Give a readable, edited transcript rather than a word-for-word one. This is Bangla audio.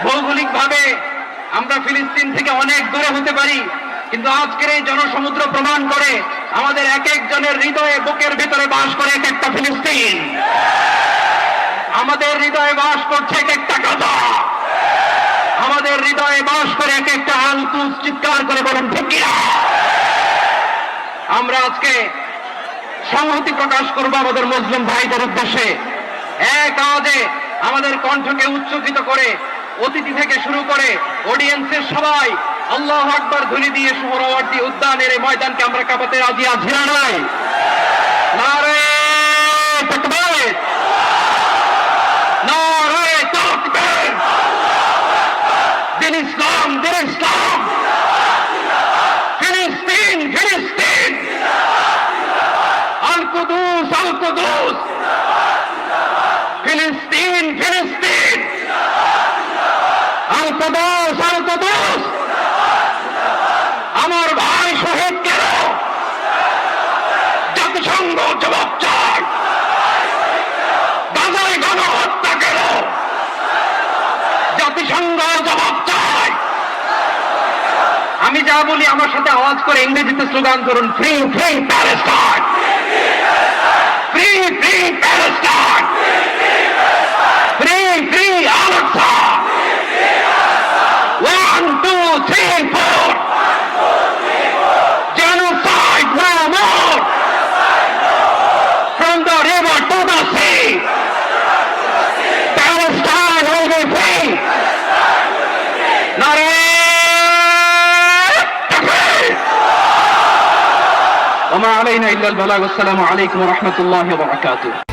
ভৌগোলিকভাবে আমরা ফিলিস্তিন থেকে অনেক দূরে হতে পারি, কিন্তু আজকের এই জনসমুদ্র প্রমাণ করে আমাদের এক একজনের হৃদয়ে বুকের ভিতরে বাস করে এক একটা ফিলিস্তিন। আমাদের হৃদয়ে বাস করছে এক একটা গাজা, আমাদের হৃদয়ে বাস করে এক একটা আল-কুদস। চিৎকার করে বলেন ঠিক কিনা? আমরা আজকে সংহতি প্রকাশ করব আমাদের মুসলিম ভাইদের উদ্দেশ্যে। এক আওয়াজে আমাদের কণ্ঠকে উচ্চকিত করে অতিথি থেকে শুরু করে অডিয়েন্সের সবাই আল্লাহু আকবার ধ্বনি দিয়ে সোহরাওয়ার্দী উদ্যানের এই ময়দানকে আমরা কাঁপাতে রাজি আছি না নাই? নারে তাকবীর, নারে তাকবীর। দিন ইসলাম, দিন ইসলাম। ফিলিস্তিন, ফিলিস্তিন। আল-কুদুস, আল-কুদুস। ফিলিস্তিন, ফিলিস্তিন। আল-কুদুস, আল-কুদুস। আমার ভাই শহীদ কেন? জাতিসংঘ জবাব চায়। গাজায় গণহত্যা কেন? জাতিসংঘ জবাব চায়। আমি যা বলি আমার সাথে আওয়াজ করে ইংরেজিতে স্লোগান করুন, free free Palestine, free free Palestine, free free Al Aqsa. 1 2 3 4 genocide no more, from the river to the sea, Palestine will be free. Nare takbir. Wa ma alayna illa al-balagh. Wassalamu alaykum wa rahmatullahi wa barakatuh.